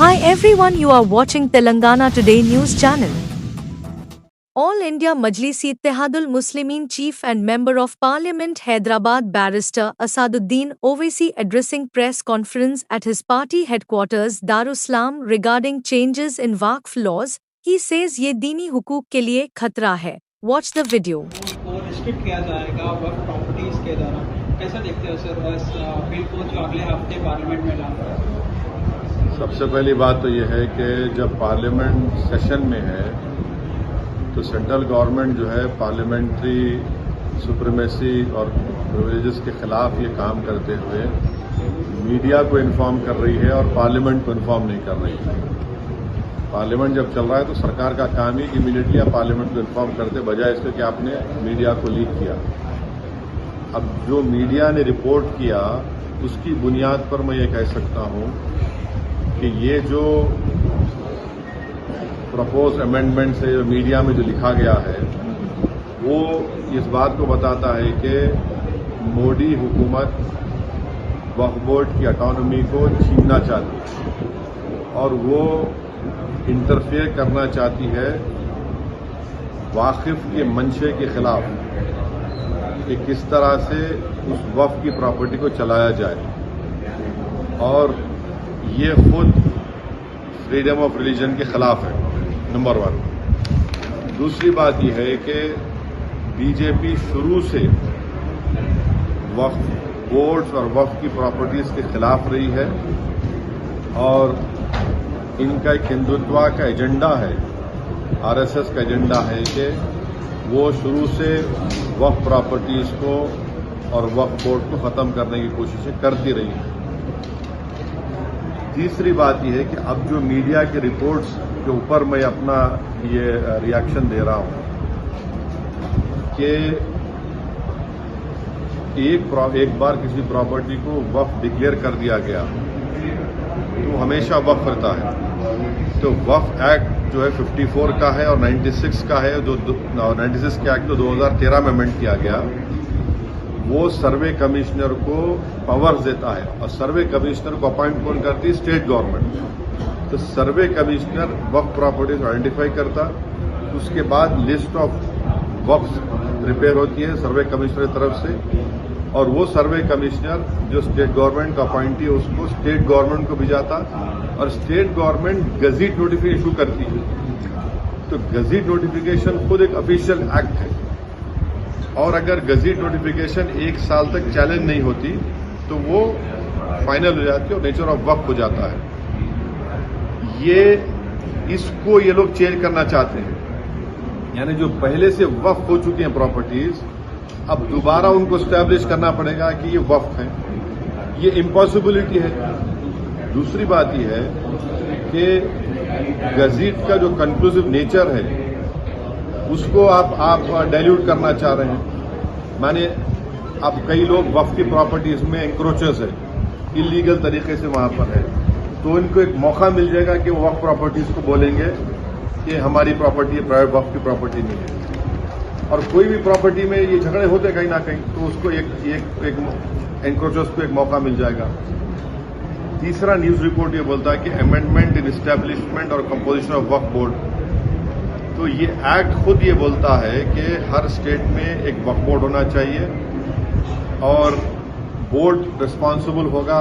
Hi everyone, you are watching Telangana Today News channel. All India Majlis-e-Ittehadul Muslimin Chief and Member of Parliament Hyderabad Barrister Asaduddin Owaisi addressing press conference at his party headquarters Darussalam regarding changes in Waqf laws. He says ये दीनी हुकूक के लिए खतरा है. Watch the video. को restrict किया जाएगा वक्फ properties के द्वारा, कैसा देखते हो सर इस बिल को जो अगले हफ्ते पार्लियामेंट में लाना है? सबसे पहली बात तो यह है कि जब पार्लियामेंट सेशन में है तो सेंट्रल गवर्नमेंट जो है पार्लियामेंट्री सुप्रीमेसी और प्रिविलेजेस के खिलाफ ये काम करते हुए मीडिया को इन्फॉर्म कर रही है और पार्लियामेंट को इन्फॉर्म नहीं कर रही है। पार्लियामेंट जब चल रहा है तो सरकार का काम ही इमीडिएटली आप पार्लियामेंट को इन्फॉर्म करते बजाय इसके कि आपने मीडिया को लीक किया। अब जो मीडिया ने रिपोर्ट किया उसकी बुनियाद पर मैं ये कह सकता हूं कि ये जो प्रपोज अमेंडमेंट से जो मीडिया में जो लिखा गया है वो इस बात को बताता है कि मोदी हुकूमत वक्फ बोर्ड की ऑटोनॉमी को छीनना चाहती है और वो इंटरफेयर करना चाहती है वाकिफ के मंशे के खिलाफ कि किस तरह से उस वक्फ की प्रॉपर्टी को चलाया जाए और ये खुद फ्रीडम ऑफ रिलीजन के खिलाफ है, नंबर 1। दूसरी बात यह है कि बीजेपी शुरू से वक्फ बोर्ड्स और वक्फ की प्रॉपर्टीज के खिलाफ रही है और इनका एक हिंदुत्व का एजेंडा है, आरएसएस का एजेंडा है कि वो शुरू से वक्फ प्रॉपर्टीज को और वक्फ बोर्ड को खत्म करने की कोशिशें करती रही है। तीसरी बात यह है कि अब जो मीडिया के रिपोर्ट्स के ऊपर मैं अपना ये रिएक्शन दे रहा हूं कि एक बार किसी प्रॉपर्टी को वक्फ डिक्लेयर कर दिया गया तो हमेशा वक्फ रहता है। तो वक्फ एक्ट जो है 54 का है और 96 का है, जो 96 के एक्ट तो 2013 में अमेंड किया गया। वो सर्वे कमिश्नर को पावर्स देता है और सर्वे कमिश्नर को अपॉइंट कौन करती है? State government. तो सर्वे कमिश्नर वक्फ प्रॉपर्टीज आइडेंटिफाई करता, उसके बाद लिस्ट ऑफ वक्फ प्रिपेयर होती है सर्वे कमिश्नर की तरफ से और वो सर्वे कमिश्नर जो स्टेट गवर्नमेंट का अपॉइंटी है उसको स्टेट गवर्नमेंट को भेजाता और state government gazette notification issue करती है। तो गजीट नोटिफिकेशन खुद एक ऑफिशियल एक्ट है और अगर गजीट नोटिफिकेशन 1 साल तक चैलेंज नहीं होती तो वो फाइनल हो जाती है और नेचर ऑफ वक्फ हो जाता है। इसको ये लोग चेंज करना चाहते हैं, यानी जो पहले से वक्फ हो चुकी हैं प्रॉपर्टीज अब दोबारा उनको स्टैब्लिश करना पड़ेगा कि ये वक्फ है। ये इम्पॉसिबिलिटी है। दूसरी बात यह है कि गजीट का जो कंक्लूसिव नेचर है उसको आप डाइल्यूट करना चाह रहे हैं। माने अब कई लोग वक्फ की प्रॉपर्टीज में एंक्रोचर्स है, इलीगल तरीके से वहां पर है, तो इनको एक मौका मिल जाएगा कि वो वक्फ प्रॉपर्टीज को बोलेंगे कि हमारी प्रॉपर्टी प्राइवेट वक्फ की प्रॉपर्टी नहीं है। और कोई भी प्रॉपर्टी में ये झगड़े होते कहीं ना कहीं, तो उसको एक एंक्रोचर्स को एक मौका मिल जाएगा। तीसरा न्यूज रिपोर्ट ये बोलता है कि अमेंडमेंट इन एस्टैब्लिशमेंट और कंपोजिशन ऑफ वक्फ बोर्ड। तो ये एक्ट खुद ये बोलता है कि हर स्टेट में एक वक्फ बोर्ड होना चाहिए और बोर्ड रिस्पांसिबल होगा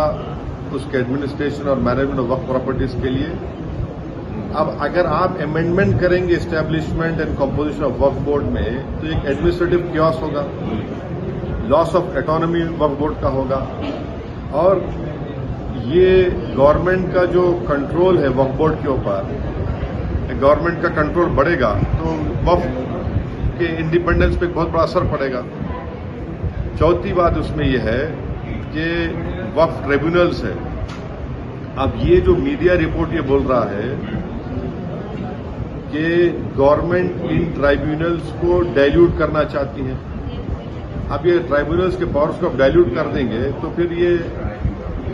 उसके एडमिनिस्ट्रेशन और मैनेजमेंट ऑफ वक्फ प्रॉपर्टीज के लिए। अब अगर आप अमेंडमेंट करेंगे establishment and composition of Waqf board में तो एक एडमिनिस्ट्रेटिव क्योस होगा, loss of autonomy Waqf board का होगा और ये गवर्नमेंट का जो कंट्रोल है वक्फ बोर्ड के ऊपर, गवर्नमेंट का कंट्रोल बढ़ेगा तो वक्फ के इंडिपेंडेंस पे बहुत बड़ा असर पड़ेगा। चौथी बात उसमें यह है कि वक्फ ट्रिब्यूनल्स है। अब ये जो मीडिया रिपोर्ट ये बोल रहा है कि गवर्नमेंट इन ट्राइब्यूनल्स को डाइल्यूट करना चाहती है। अब ये ट्राइब्यूनल्स के पावर्स को डाइल्यूट कर देंगे तो फिर ये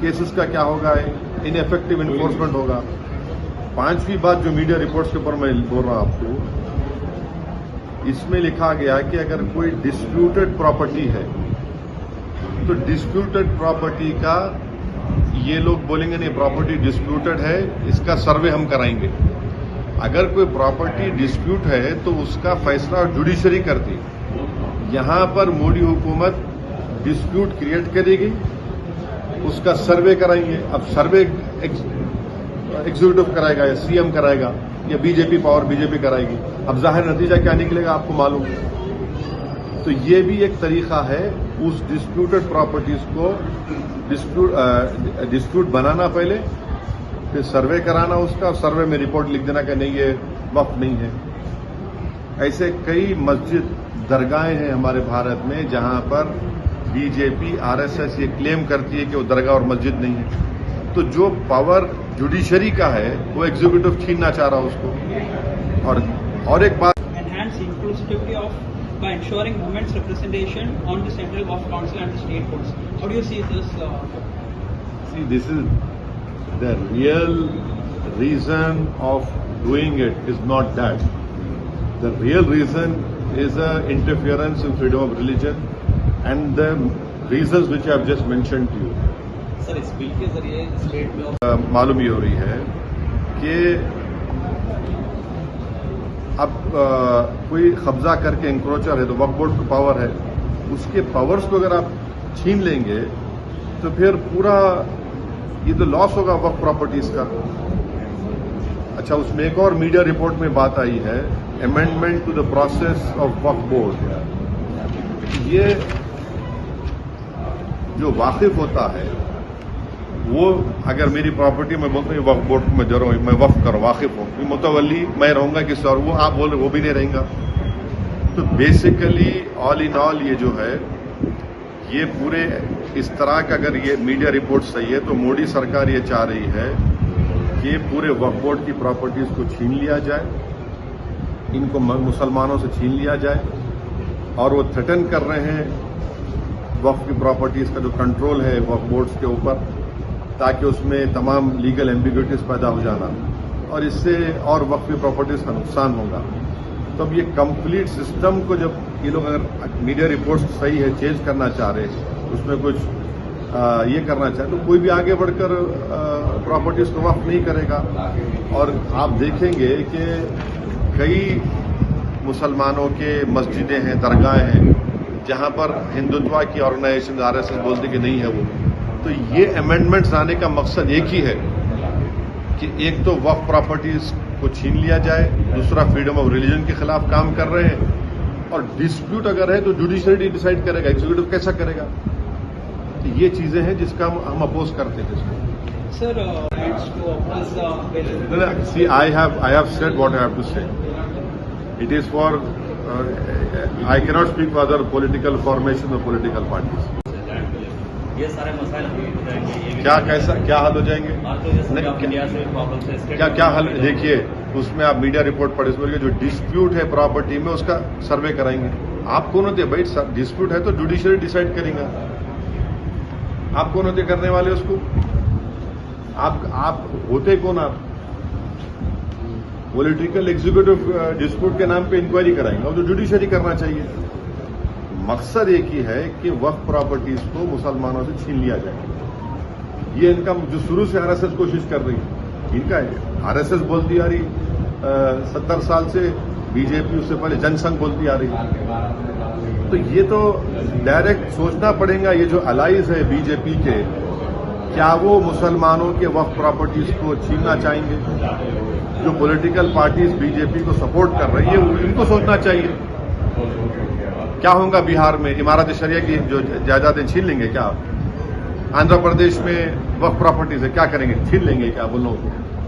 केसेस का क्या होगा? इनएफेक्टिव इन्फोर्समेंट होगा। पांचवी बात जो मीडिया रिपोर्ट्स के ऊपर मैं बोल रहा हूं आपको, इसमें लिखा गया कि अगर कोई डिस्प्यूटेड प्रॉपर्टी है तो डिस्प्यूटेड प्रॉपर्टी का ये लोग बोलेंगे नहीं प्रॉपर्टी डिस्प्यूटेड है, इसका सर्वे हम कराएंगे। अगर कोई प्रॉपर्टी डिस्प्यूट है तो उसका फैसला जुडिशरी करती है। यहाँ पर मोदी हुकूमत डिस्प्यूट क्रिएट करेगी, उसका सर्वे कराएंगे। अब सर्वे एग्जीक्यूटिव कराएगा या सीएम कराएगा या बीजेपी पावर बीजेपी कराएगी। अब जाहिर नतीजा क्या निकलेगा आपको मालूम है। तो ये भी एक तरीका है उस डिस्प्यूटेड प्रॉपर्टीज को डिस्प्यूट बनाना, पहले फिर सर्वे कराना उसका, सर्वे में रिपोर्ट लिख देना कि नहीं ये वक्फ नहीं है। ऐसे कई मस्जिद दरगाहें हैं हमारे भारत में जहां पर बीजेपी आरएसएस ये क्लेम करती है कि वो दरगाह और मस्जिद नहीं है। तो जो पावर जुडिशरी का है वो एग्जीक्यूटिव छीनना चाह रहा उसको। और एक बात, enhance inclusivity of by ensuring women's representation on the Central Waqf Council and the state boards. How do you see this? See, this is the real reason of doing it is not that. The real reason is interference in freedom of religion and the reasons which I have just mentioned to you. Sir, इस bill के जरिए state में मालूम ये हो रही है कि अब कोई कब्जा करके इंक्रोचर है तो वक्फ बोर्ड को पावर है, उसके पावर्स को अगर आप छीन लेंगे तो फिर पूरा ये तो लॉस होगा वक्फ प्रॉपर्टीज का। अच्छा, उसमें एक और मीडिया रिपोर्ट में बात आई है, amendment to the process of Waqf board. ये जो वाकिफ होता है वो अगर मेरी प्रॉपर्टी में बोलता हूँ वक्फ बोर्ड में दे रहा हूँ, मैं वक्फ कर वाकिफ हूँ, मुतवल्ली मैं रहूंगा किसी और, वो आप बोल रहे वो भी नहीं रहेगा। तो बेसिकली ऑल इन ऑल ये जो है ये पूरे इस तरह का, अगर ये मीडिया रिपोर्ट सही है तो मोदी सरकार ये चाह रही है कि पूरे वक्फ बोर्ड की प्रॉपर्टीज को छीन लिया जाए, इनको मुसलमानों से छीन लिया जाए। और वो थ्रेटन कर रहे हैं वक्फ की प्रॉपर्टीज का जो कंट्रोल है वक्फ बोर्ड्स के ऊपर, ताकि उसमें तमाम लीगल एम्बिग्यूटीज पैदा हो जाना और इससे और वक्फ की प्रॉपर्टीज का नुकसान होगा। तो अब ये कंप्लीट सिस्टम को जब ये लोग अगर मीडिया रिपोर्ट्स सही है चेंज करना चाह रहे हैं, उसमें कुछ ये करना चाहे तो कोई भी आगे बढ़कर प्रॉपर्टीज को वक्फ नहीं करेगा। और आप देखेंगे कि कई मुसलमानों के मस्जिदें हैं, दरगाहें हैं जहां पर हिंदुत्व की ऑर्गेनाइजेशन आरएसएस बोलती कि नहीं है वो। तो ये अमेंडमेंट्स आने का मकसद एक ही है कि एक तो वक्फ प्रॉपर्टीज को छीन लिया जाए, दूसरा फ्रीडम ऑफ रिलीजन के खिलाफ काम कर रहे हैं, और डिस्प्यूट अगर है तो जुडिशरी डिसाइड करेगा, एग्जीक्यूटिव कैसा करेगा। तो ये चीजें हैं जिसका हम अपोज करते हैं जिसको। Sir, it's to oppose the bill. See, I have said what I have to say. It is for I cannot speak for other political formations or political parties. ये सारे मसाइल अभी हो जाएंगे। ये क्या कैसा क्या हल हो जाएंगे? इंडिया से प्रॉब्लम से क्या हल? देखिए, उसमें आप मीडिया रिपोर्ट पढ़े, इसमें जो डिस्प्यूट है प्रॉपर्टी में उसका सर्वे कराएंगे। आप कौन होते भाई? डिस्प्यूट है तो जुडिशरी डिसाइड करेगा। आप कौन होते करने वाले उसको? आप होते कौन? आप पॉलिटिकल एग्जीक्यूटिव डिस्प्यूट के नाम पे इंक्वायरी कराएंगे और जो जुडिशरी करना चाहिए। मकसद एक ही है कि वक्फ प्रॉपर्टीज को मुसलमानों से छीन लिया जाए। ये इनका जो शुरू से आरएसएस कोशिश कर रही है, इनका है। आरएसएस बोलती आ रही 70 साल से, बीजेपी उससे पहले जनसंघ बोलती आ रही। तो ये तो डायरेक्ट सोचना पड़ेगा, ये जो अलाइज है बीजेपी के, क्या वो मुसलमानों के वक्फ प्रॉपर्टीज को छीनना चाहेंगे? जो पॉलिटिकल पार्टीज बीजेपी को सपोर्ट कर रही है इनको सोचना चाहिए क्या होगा बिहार में। इमारत शरिया की जो जायदादें छीन लेंगे क्या? आंध्र प्रदेश में वक्फ प्रॉपर्टीज है, क्या करेंगे? छीन लेंगे क्या वो लोग?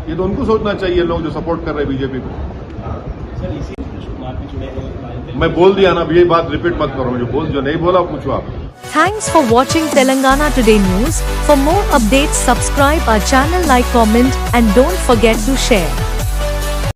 ये तो उनको सोचना चाहिए, लोग जो सपोर्ट कर रहे हैं बीजेपी को। मैं बोल दिया ना, अब ये बात रिपीट मत करो, जो नहीं बोला पूछो आप। Thanks for watching Telangana Today News. For more updates, subscribe our channel, like, comment, and don't forget to share.